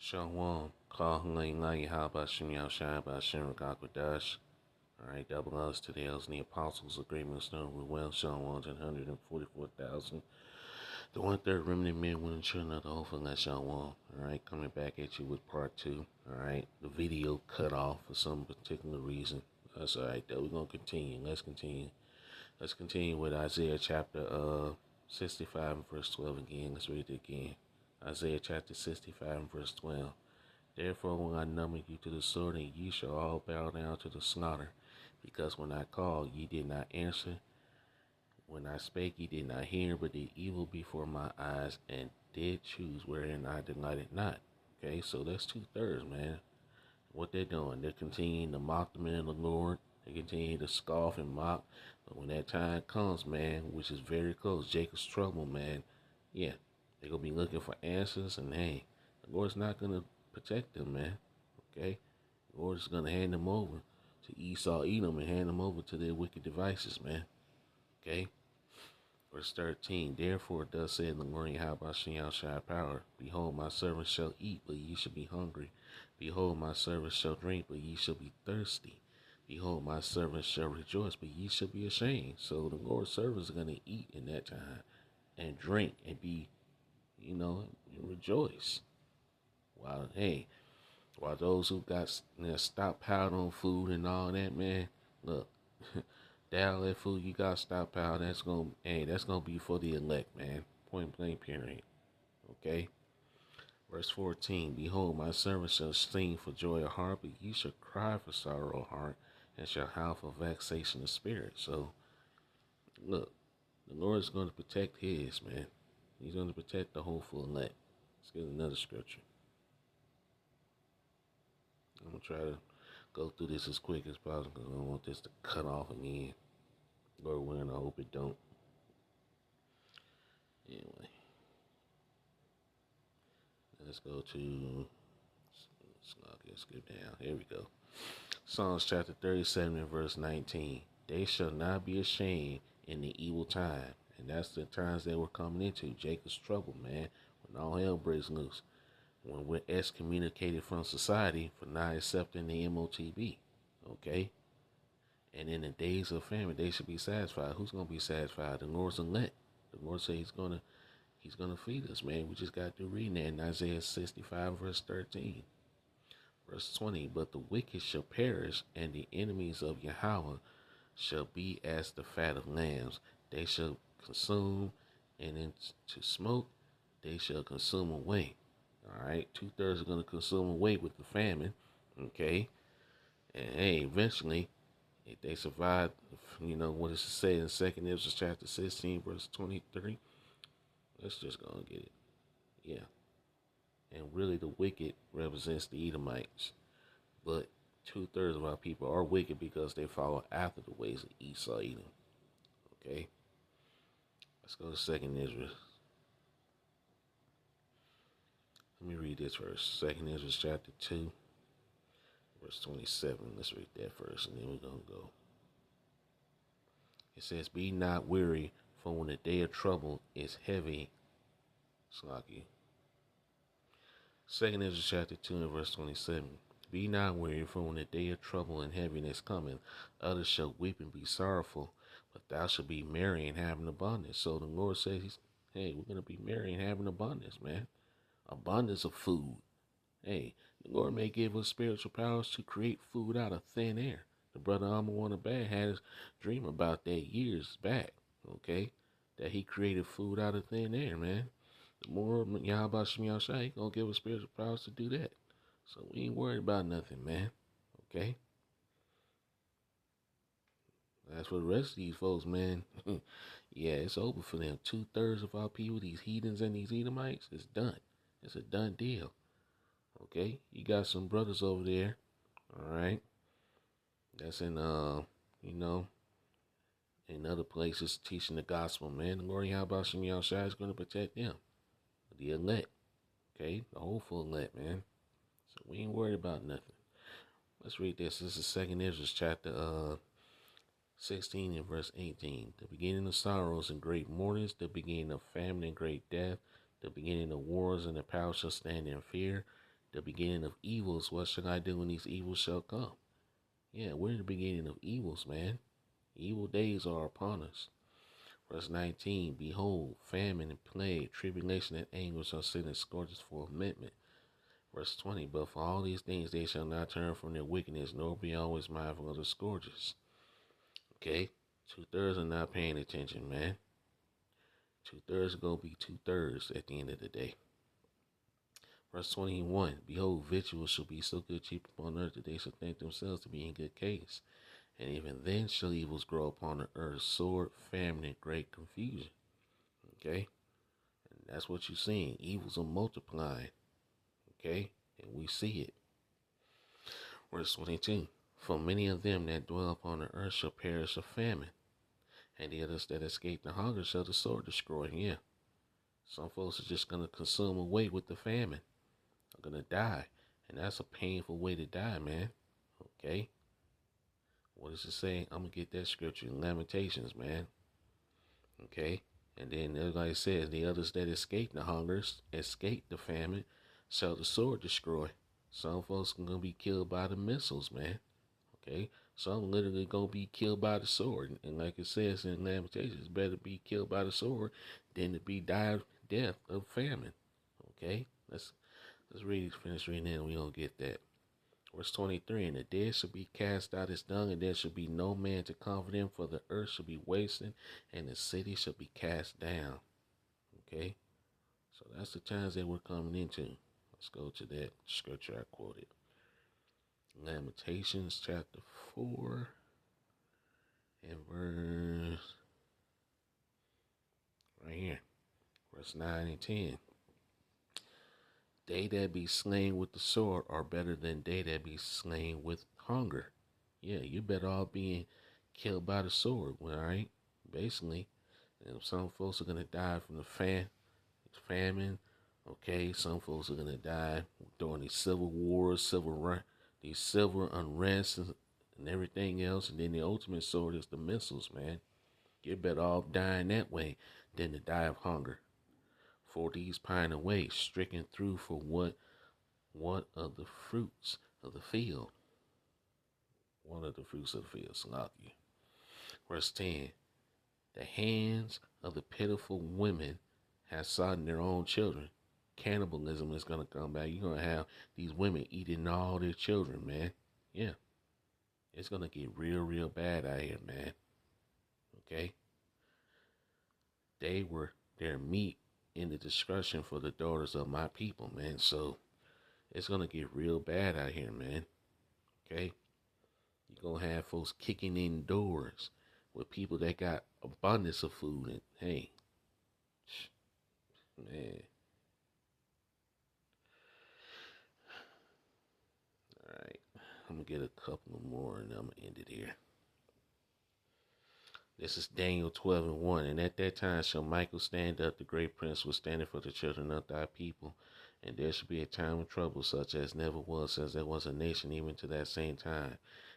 Shalom. Call Hulayin Lai Haba Shem Yahshai Bashem Rakakwadash. Alright, that belongs to the elders and the apostles, agreements known with well, Shalom, 144,000. The one-third remnant men, women, and children of the whole for that Shalom. Alright, coming back at you with part two. Alright, the video cut off for some particular reason. That's alright, though. We're going to continue. Let's continue. Let's continue with Isaiah chapter 65 and verse 12 again. Let's read it again. Isaiah chapter 65 and verse 12. Therefore, when I number you to the sword, and ye shall all bow down to the slaughter, because when I called, ye did not answer. When I spake, ye did not hear, but did evil before my eyes, and did choose wherein I delighted not. Okay, so that's 2/3, man. What they're doing, they're continuing to mock the men of the Lord. They continue to scoff and mock. But when that time comes, man, which is very close, Jacob's trouble, man, yeah, they're going to be looking for answers. And hey, the Lord's not going to protect them, man. Okay? The Lord's going to hand them over to Esau, Edom, and hand them over to their wicked devices, man. Okay? Verse 13, therefore thus said the Lord Yahweh shall power. Behold, my servants shall eat, but ye shall be hungry. Behold, my servants shall drink, but ye shall be thirsty. Behold, my servants shall rejoice, but ye shall be ashamed. So the Lord's servants are going to eat in that time and drink and be, rejoice. While those who got stockpiled on food and all that, man, look, all that food you got stockpiled, that's gonna be for the elect, man. Point blank, period. Okay. Verse 14, behold, my servant shall sing for joy of heart, but ye shall cry for sorrow of heart, and shall howl for vexation of spirit. So, look, the Lord is going to protect his, man. He's going to protect the hopeful elect. Let's get another scripture. I'm going to try to go through this as quick as possible because I don't want this to cut off again. Lord willing, I hope it don't. Anyway. Let's go to, let's skip down. Here we go. Psalms chapter 37 and verse 19. They shall not be ashamed in the evil time. And that's the times they were coming into. Jacob's trouble, man. When all hell breaks loose. When we're excommunicated from society for not accepting the MOTB. Okay? And in the days of famine, they should be satisfied. Who's going to be satisfied? The Lord's elect. The Lord says He's going to feed us, man. We just got to read that in Isaiah 65, verse 13. Verse 20, but the wicked shall perish, and the enemies of Yahweh shall be as the fat of lambs. They shall consume, and into smoke they shall consume away. All right, 2/3 are going to consume away with the famine. Okay, and hey, eventually, if they survive, what does it say in 2nd Ezra chapter 16, verse 23? Let's just go and get it. Yeah. And really the wicked represents the Edomites. But 2/3 of our people are wicked because they follow after the ways of Esau, Edom. Okay? Let's go to 2nd Ezra. Let me read this verse. 2nd Ezra chapter 2, verse 27. Let's read that first and then we're going to go. It says, be not weary, for when the day of trouble is heavy, Slocky. 2nd Ezra chapter 2 and verse 27. Be not weary, for when the day of trouble and heaviness cometh, others shall weep and be sorrowful, but thou shalt be merry and have an abundance. So the Lord says, hey, we're going to be merry and have an abundance, man. Abundance of food. Hey, the Lord may give us spiritual powers to create food out of thin air. The brother Alma Bad had his dream about that years back, okay? That he created food out of thin air, man. The more Yahweh Shem Shai, he gonna give us spiritual powers to do that. So we ain't worried about nothing, man. Okay? As for the rest of these folks, man, yeah, it's over for them. 2/3 of our people, these heathens and these Edomites, it's done. It's a done deal. Okay? You got some brothers over there, all right? That's in, in other places teaching the gospel, man. The Lord Yahweh Shem Shai is going to protect them. The elect. Okay? The hopeful elect, man. So we ain't worried about nothing. Let's read this. This is 2nd Ezra chapter 16 and verse 18. The beginning of sorrows and great mournings, the beginning of famine and great death, the beginning of wars and the power shall stand in fear, The beginning of evils, what shall I do when these evils shall come? Yeah, we're in the beginning of evils, man. Evil days are upon us. Verse 19, behold, famine and plague, tribulation and anguish are sent as scourges for amendment. Verse 20, but for all these things they shall not turn from their wickedness, nor be always mindful of the scourges. Okay? 2/3 are not paying attention, man. 2/3 are going to be 2/3 at the end of the day. Verse 21, behold, victuals shall be so good cheap upon earth that they shall think themselves to be in good case. And even then shall evils grow upon the earth, sword, famine, and great confusion. Okay? And that's what you're seeing. Evils are multiplying. Okay? And we see it. Verse 22, for many of them that dwell upon the earth shall perish of famine, and the others that escape the hunger shall the sword destroy. Yeah. Some folks are just going to consume away with the famine. Are going to die. And that's a painful way to die, man. Okay? What does it say? I'm going to get that scripture in Lamentations, man. Okay? And then, like I said, the others that escape the hungers, escape the famine, shall the sword destroy. Some folks are going to be killed by the missiles, man. Okay? Some literally going to be killed by the sword. And like it says in Lamentations, it's better be killed by the sword than to be died death of famine. Okay? Let's finish reading it and we're going to get that. Verse 23, and the dead shall be cast out as dung, and there shall be no man to comfort them, for the earth shall be wasted, and the city shall be cast down. Okay? So that's the times that we're coming into. Let's go to that scripture I quoted. Lamentations chapter 4 and verse, right here, verse 9 and 10. They that be slain with the sword are better than they that be slain with hunger. Yeah, you're better off being killed by the sword, all right? Basically, and some folks are going to die from the famine, okay? Some folks are going to die during these civil wars, these civil unrest and everything else. And then the ultimate sword is the missiles, man. You're better off dying that way than to die of hunger. For these pine away, stricken through for what of the fruits of the field? One of the fruits of the field, Salakia. Verse 10, the hands of the pitiful women have sought their own children. Cannibalism is going to come back. You're going to have these women eating all their children, man. Yeah. It's going to get real, real bad out here, man. Okay? They were their meat in the discretion for the daughters of my people, man. So it's going to get real bad out here, man. Okay? You're going to have folks kicking in doors with people that got abundance of food. And, hey, man. All right. I'm going to get a couple more and I'm going to end it here. This is Daniel 12 and 1. And at that time shall Michael stand up, the great prince was standing for the children of thy people. And there shall be a time of trouble such as never was, since there was a nation even to that same time.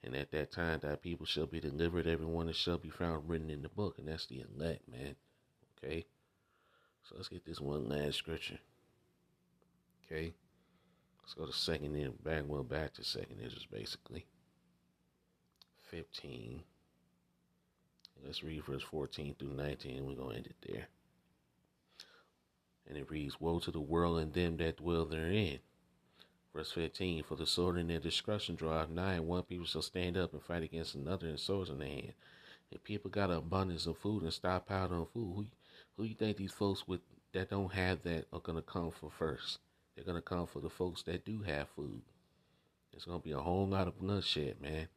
And at that time thy people shall be delivered, everyone that shall be found written in the book. And that's the elect, man. Okay? So let's get this one last scripture. Okay? Let's go to back to second Ezra, basically. 15. Let's read verse 14 through 19. We're going to end it there. And it reads, woe to the world and them that dwell therein. Verse 15, for the sword in their discretion draweth nigh, and one people shall stand up and fight against another, and swords in their hand. And people got an abundance of food and stockpiled on food. Who you think these folks that don't have that are going to come for first? They're going to come for the folks that do have food. There's going to be a whole lot of bloodshed, man.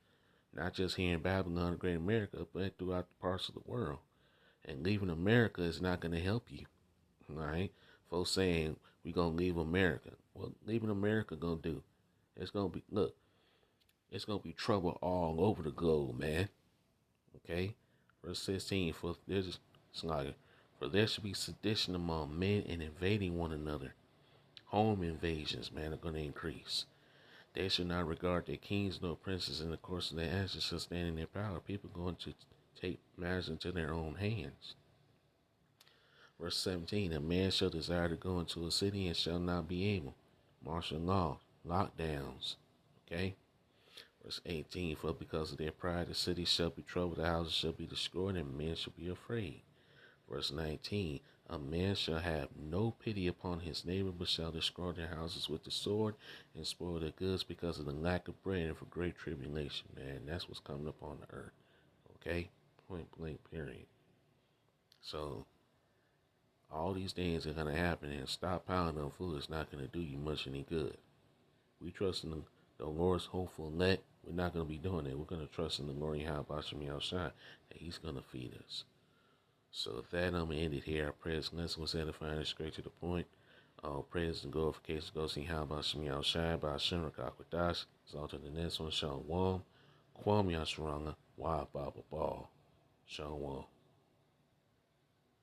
Not just here in Babylon or Great America, but throughout the parts of the world. And leaving America is not going to help you. All right? Folks saying we're going to leave America. What leaving America going to do? It's going to be, look, it's going to be trouble all over the globe, man. Okay? Verse 16, for there shall be sedition among men and invading one another. Home invasions, man, are going to increase. They shall not regard their kings nor princes, in the course of their actions shall stand in their power. People going to take matters into their own hands. Verse 17, a man shall desire to go into a city and shall not be able. Martial law. lockdowns. Okay? Verse 18, for because of their pride the city shall be troubled, the houses shall be destroyed, and men shall be afraid. Verse 19, a man shall have no pity upon his neighbor, but shall destroy their houses with the sword and spoil their goods because of the lack of bread and for great tribulation. Man, that's what's coming upon the earth. Okay? Point blank, period. So, all these things are going to happen, and stockpiling on food is not going to do you much any good. We trust in the Lord's hopeful net. We're not going to be doing it. We're going to trust in the Lord Yahweh Shai that He's going to feed us. So with that, I'm going to end it here. Our prayers and lesson was edifying and straight to the point. All prayers and glorifications go see Yahweh Shai by Hashem Rakakwadash. Exalted the next one, Shalom. Kwam Yasharanga. Wa Baba Ball. Shalom.